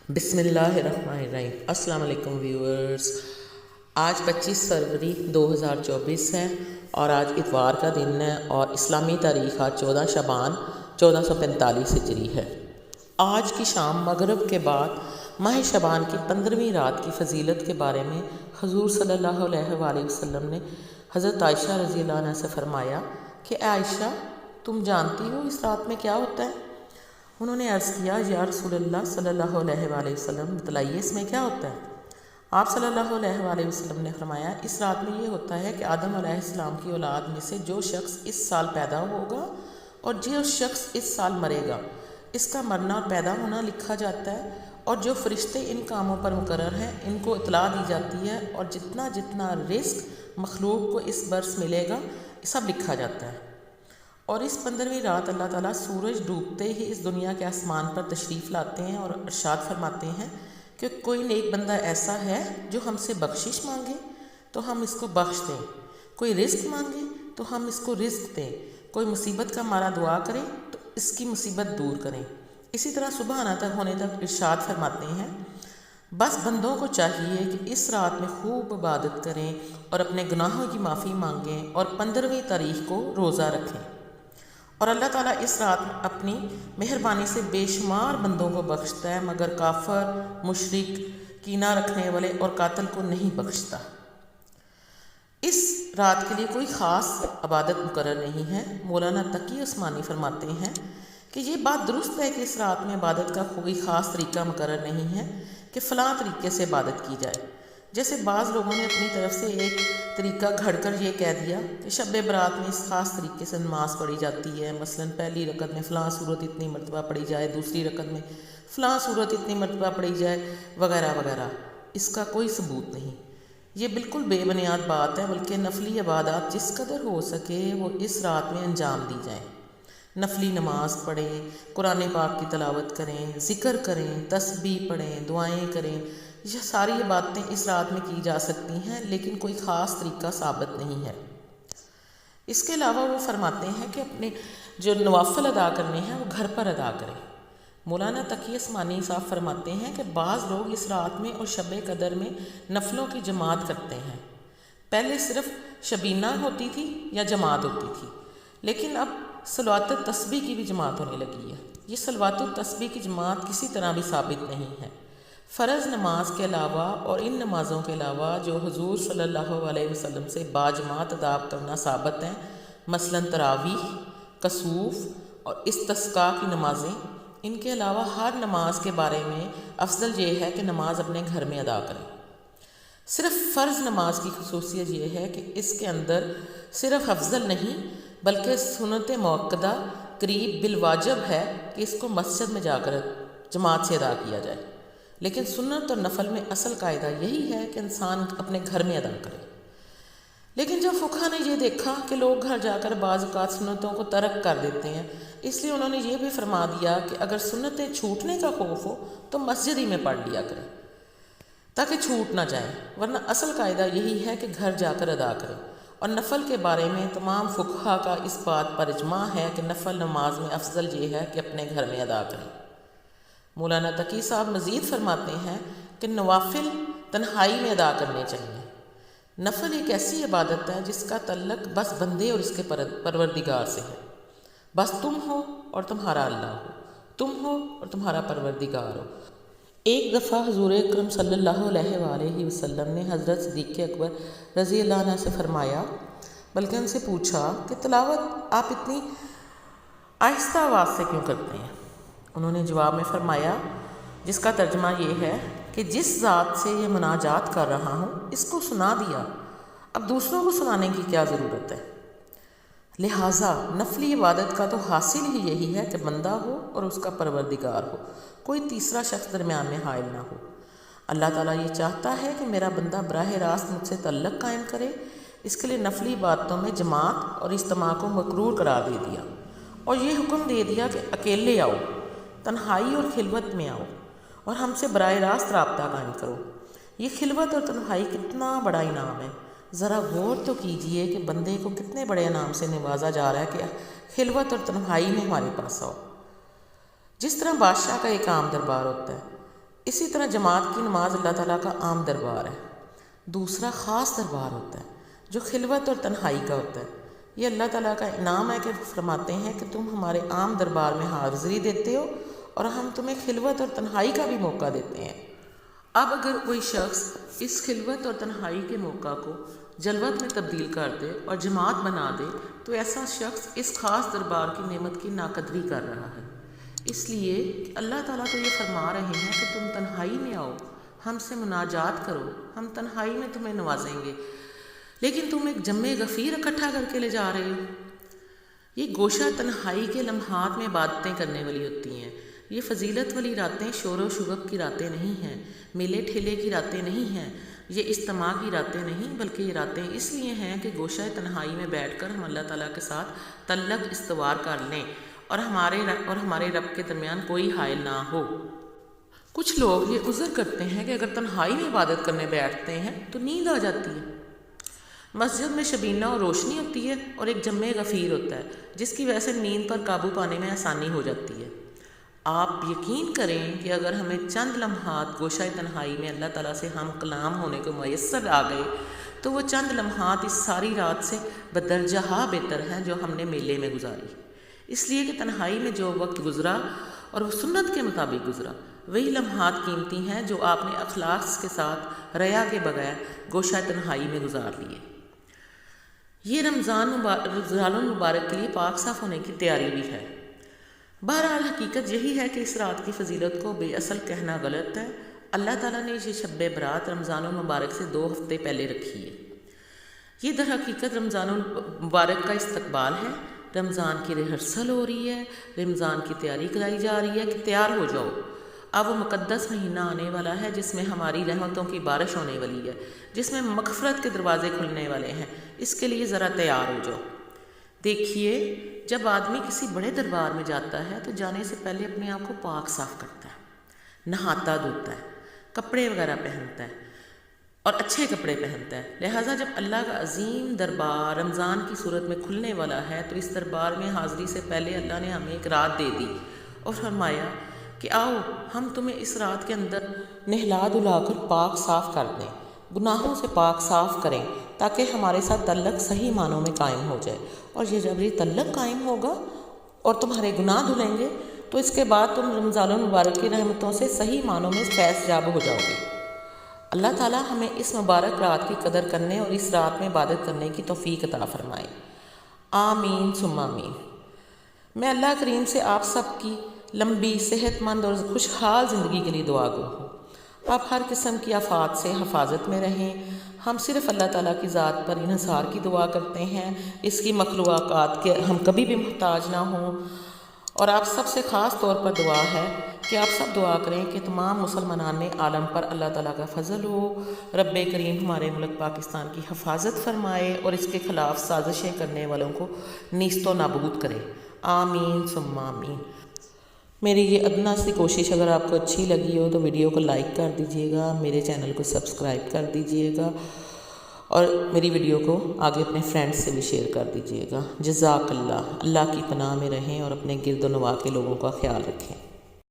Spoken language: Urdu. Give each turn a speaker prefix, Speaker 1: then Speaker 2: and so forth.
Speaker 1: بسم اللہ الرحمن الرحیم۔ السلام علیکم ویورز۔ آج 25 فروری 2024 ہے اور آج اتوار کا دن ہے اور اسلامی تاریخ آج 14 شعبان 1445 ہجری ہے۔ آج کی شام مغرب کے بعد ماہ شعبان کی 15ویں رات کی فضیلت کے بارے میں حضور صلی اللہ علیہ وآلہ وسلم نے حضرت عائشہ رضی اللہ عنہ سے فرمایا کہ اے عائشہ، تم جانتی ہو اس رات میں کیا ہوتا ہے؟ انہوں نے عرض کیا، یا رسول اللہ صلی اللہ علیہ وآلہ وسلم، بتلائیے اس میں کیا ہوتا ہے؟ آپ صلی اللہ علیہ وآلہ وسلم نے فرمایا، اس رات میں یہ ہوتا ہے کہ آدم علیہ السلام کی اولاد میں سے جو شخص اس سال پیدا ہوگا اور جو شخص اس سال مرے گا، اس کا مرنا اور پیدا ہونا لکھا جاتا ہے، اور جو فرشتے ان کاموں پر مقرر ہیں ان کو اطلاع دی جاتی ہے، اور جتنا جتنا رزق مخلوق کو اس برس ملے گا سب لکھا جاتا ہے۔ اور اس 15ویں رات اللہ تعالیٰ سورج ڈوبتے ہی اس دنیا کے آسمان پر تشریف لاتے ہیں اور ارشاد فرماتے ہیں کہ کوئی نیک بندہ ایسا ہے جو ہم سے بخشش مانگے تو ہم اس کو بخش دیں، کوئی رزق مانگے تو ہم اس کو رزق دیں، کوئی مصیبت کا مارا دعا کرے تو اس کی مصیبت دور کریں۔ اسی طرح صبح ہونے تک ارشاد فرماتے ہیں، بس بندوں کو چاہیے کہ اس رات میں خوب عبادت کریں اور اپنے گناہوں کی معافی مانگیں اور 15ویں تاریخ کو روزہ رکھیں، اور اللہ تعالیٰ اس رات میں اپنی مہربانی سے بے شمار بندوں کو بخشتا ہے، مگر کافر، مشرک، کینہ رکھنے والے اور قاتل کو نہیں بخشتا۔ اس رات کے لیے کوئی خاص عبادت مقرر نہیں ہے۔ مولانا تقی عثمانی فرماتے ہیں کہ یہ بات درست ہے کہ اس رات میں عبادت کا کوئی خاص طریقہ مقرر نہیں ہے کہ فلاں طریقے سے عبادت کی جائے۔ جیسے بعض لوگوں نے اپنی طرف سے ایک طریقہ گھڑ کر یہ کہہ دیا کہ شب برات میں اس خاص طریقے سے نماز پڑھی جاتی ہے، مثلاً پہلی رکعت میں فلاں صورت اتنی مرتبہ پڑھی جائے، دوسری رکعت میں فلاں صورت اتنی مرتبہ پڑھی جائے، وغیرہ وغیرہ۔ اس کا کوئی ثبوت نہیں۔ یہ بالکل بے بنیاد بات ہے، بلکہ نفلی عبادات جس قدر ہو سکے وہ اس رات میں انجام دی جائیں۔ نفلی نماز پڑھیں، قرآن پاک کی تلاوت کریں، ذکر کریں، تسبیح پڑھیں، دعائیں کریں، یہ ساری باتیں اس رات میں کی جا سکتی ہیں، لیکن کوئی خاص طریقہ ثابت نہیں ہے۔ اس کے علاوہ وہ فرماتے ہیں کہ اپنے جو نوافل ادا کرنے ہیں وہ گھر پر ادا کریں۔ مولانا تقی عثمانی صاحب فرماتے ہیں کہ بعض لوگ اس رات میں اور شب قدر میں نفلوں کی جماعت کرتے ہیں۔ پہلے صرف شبینہ ہوتی تھی یا جماعت ہوتی تھی، لیکن اب صلوات التسبیح کی بھی جماعت ہونے لگی ہے۔ یہ صلوات التسبیح کی جماعت کسی طرح بھی ثابت نہیں ہے۔ فرض نماز کے علاوہ اور ان نمازوں کے علاوہ جو حضور صلی اللہ علیہ وسلم سے باجماعت ادا کرنا ثابت ہیں، مثلاً تراویح، کسوف اور استسقاء کی نمازیں، ان کے علاوہ ہر نماز کے بارے میں افضل یہ ہے کہ نماز اپنے گھر میں ادا کریں۔ صرف فرض نماز کی خصوصیت یہ ہے کہ اس کے اندر صرف افضل نہیں بلکہ سنت موقدہ قریب بالواجب ہے کہ اس کو مسجد میں جا کر جماعت سے ادا کیا جائے، لیکن سنت اور نفل میں اصل قاعدہ یہی ہے کہ انسان اپنے گھر میں ادا کرے۔ لیکن جب فقہ نے یہ دیکھا کہ لوگ گھر جا کر بعض اوقات سنتوں کو ترک کر دیتے ہیں، اس لیے انہوں نے یہ بھی فرما دیا کہ اگر سنتیں چھوٹنے کا خوف ہو تو مسجد ہی میں پڑھ لیا کریں تاکہ چھوٹ نہ جائیں، ورنہ اصل قاعدہ یہی ہے کہ گھر جا کر ادا کریں۔ اور نفل کے بارے میں تمام فقہا کا اس بات پر اجماع ہے کہ نفل نماز میں افضل یہ ہے کہ اپنے گھر میں ادا کریں۔ مولانا تقی صاحب مزید فرماتے ہیں کہ نوافل تنہائی میں ادا کرنے چاہیے۔ نفل ایک ایسی عبادت ہے جس کا تعلق بس بندے اور اس کے پروردگار سے ہے۔ بس تم ہو اور تمہارا اللہ ہو، تم ہو اور تمہارا پروردگار ہو۔ ایک دفعہ حضور اکرم صلی اللہ علیہ وآلہ وسلم نے حضرت صدیق اکبر رضی اللہ عنہ سے فرمایا، بلکہ ان سے پوچھا کہ تلاوت آپ اتنی آہستہ آواز سے کیوں کرتے ہیں؟ انہوں نے جواب میں فرمایا، جس کا ترجمہ یہ ہے کہ جس ذات سے یہ مناجات کر رہا ہوں اس کو سنا دیا، اب دوسروں کو سنانے کی کیا ضرورت ہے؟ لہٰذا نفلی عبادت کا تو حاصل ہی یہی ہے کہ بندہ ہو اور اس کا پروردگار ہو، کوئی تیسرا شخص درمیان میں حائل نہ ہو۔ اللہ تعالیٰ یہ چاہتا ہے کہ میرا بندہ براہ راست مجھ سے تعلق قائم کرے، اس کے لیے نفلی عبادتوں میں جماعت اور اجتماع کو مقرور قرار دے دیا، اور یہ حکم دے دیا کہ اکیلے آؤ، تنہائی اور خلوت میں آؤ اور ہم سے براہ راست رابطہ قائم کرو۔ یہ خلوت اور تنہائی کتنا بڑا انعام ہے، ذرا غور تو کیجئے کہ بندے کو کتنے بڑے انعام سے نوازا جا رہا ہے کہ خلوت اور تنہائی میں ہمارے پاس آؤ۔ جس طرح بادشاہ کا ایک عام دربار ہوتا ہے، اسی طرح جماعت کی نماز اللہ تعالیٰ کا عام دربار ہے۔ دوسرا خاص دربار ہوتا ہے جو خلوت اور تنہائی کا ہوتا ہے۔ یہ اللہ تعالیٰ کا انعام ہے کہ فرماتے ہیں کہ تم ہمارے عام دربار میں حاضری دیتے ہو اور ہم تمہیں خلوت اور تنہائی کا بھی موقع دیتے ہیں۔ اب اگر کوئی شخص اس خلوت اور تنہائی کے موقع کو جلوت میں تبدیل کر دے اور جماعت بنا دے تو ایسا شخص اس خاص دربار کی نعمت کی ناقدری کر رہا ہے۔ اس لیے کہ اللہ تعالیٰ تو یہ فرما رہے ہیں کہ تم تنہائی میں آؤ، ہم سے مناجات کرو، ہم تنہائی میں تمہیں نوازیں گے، لیکن تم ایک جمع غفیر اکٹھا کر کے لے جا رہے ہو۔ یہ گوشہ تنہائی کے لمحات میں عبادتیں کرنے والی ہوتی ہیں۔ یہ فضیلت والی راتیں شور و شغب کی راتیں نہیں ہیں، میلے ٹھیلے کی راتیں نہیں ہیں، یہ اجتماع کی راتیں نہیں، بلکہ یہ راتیں اس لیے ہیں کہ گوشہ تنہائی میں بیٹھ کر ہم اللہ تعالیٰ کے ساتھ تعلق استوار کر لیں اور ہمارے رب کے درمیان کوئی حائل نہ ہو۔ کچھ لوگ یہ عذر کرتے ہیں کہ اگر تنہائی میں عبادت کرنے بیٹھتے ہیں تو نیند آ جاتی ہے۔ مسجد میں شبینہ اور روشنی ہوتی ہے اور ایک جمع غفیر ہوتا ہے جس کی وجہ سے نیند پر قابو پانے میں آسانی ہو جاتی ہے۔ آپ یقین کریں کہ اگر ہمیں چند لمحات گوشہ تنہائی میں اللہ تعالیٰ سے ہم کلام ہونے کو میسر آ گئے تو وہ چند لمحات اس ساری رات سے بدرجہ بہتر ہیں جو ہم نے میلے میں گزاری۔ اس لیے کہ تنہائی میں جو وقت گزرا اور وہ سنت کے مطابق گزرا، وہی لمحات قیمتی ہیں جو آپ نے اخلاص کے ساتھ ریا کے بغیر گوشہ تنہائی میں گزار لیے۔ یہ رمضان المبارک کے لیے پاک صاف ہونے کی تیاری بھی ہے۔ بہرحال حقیقت یہی ہے کہ اس رات کی فضیلت کو بے اصل کہنا غلط ہے۔ اللہ تعالیٰ نے یہ شب برات رمضان المبارک سے 2 ہفتے پہلے رکھی ہے۔ یہ در حقیقت رمضان المبارک کا استقبال ہے۔ رمضان کی ریہرسل ہو رہی ہے، رمضان کی تیاری کرائی جا رہی ہے کہ تیار ہو جاؤ، اب وہ مقدس مہینہ آنے والا ہے جس میں ہماری رحمتوں کی بارش ہونے والی ہے، جس میں مغفرت کے دروازے کھلنے والے ہیں۔ اس کے لیے ذرا تیار ہو جاؤ۔ دیکھیے، جب آدمی کسی بڑے دربار میں جاتا ہے تو جانے سے پہلے اپنے آپ کو پاک صاف کرتا ہے، نہاتا دھوتا ہے، کپڑے وغیرہ پہنتا ہے اور اچھے کپڑے پہنتا ہے۔ لہٰذا جب اللہ کا عظیم دربار رمضان کی صورت میں کھلنے والا ہے تو اس دربار میں حاضری سے پہلے اللہ نے ہمیں ایک رات دے دی اور فرمایا کہ آؤ ہم تمہیں اس رات کے اندر نہلا دھلا کر پاک صاف کر دیں، گناہوں سے پاک صاف کریں تاکہ ہمارے ساتھ تعلق صحیح معنوں میں قائم ہو جائے۔ اور یہ جب یہ تعلق قائم ہوگا اور تمہارے گناہ دھلیں گے تو اس کے بعد تم رمضان المبارک کی رحمتوں سے صحیح معنوں میں فیض یاب ہو جاؤ گے۔ اللہ تعالیٰ ہمیں اس مبارک رات کی قدر کرنے اور اس رات میں عبادت کرنے کی توفیق عطا فرمائے۔ آمین ثم آمین۔ میں اللہ کریم سے آپ سب کی لمبی، صحت مند اور خوشحال زندگی کے لیے دعا گو ہوں۔ آپ ہر قسم کی آفات سے حفاظت میں رہیں۔ ہم صرف اللہ تعالیٰ کی ذات پر انحصار کی دعا کرتے ہیں، اس کی مخلوقات کے ہم کبھی بھی محتاج نہ ہوں۔ اور آپ سب سے خاص طور پر دعا ہے کہ آپ سب دعا کریں کہ تمام مسلمانان عالم پر اللہ تعالیٰ کا فضل ہو، رب کریم ہمارے ملک پاکستان کی حفاظت فرمائے اور اس کے خلاف سازشیں کرنے والوں کو نیست و نابود کرے۔ آمین ثم آمین۔ میری یہ ادنا سی کوشش اگر آپ کو اچھی لگی ہو تو ویڈیو کو لائک کر دیجئے گا، میرے چینل کو سبسکرائب کر دیجئے گا اور میری ویڈیو کو آگے اپنے فرینڈز سے بھی شیئر کر دیجئے گا۔ جزاک اللہ۔ اللہ کی پناہ میں رہیں اور اپنے گرد و نواح کے لوگوں کا خیال رکھیں۔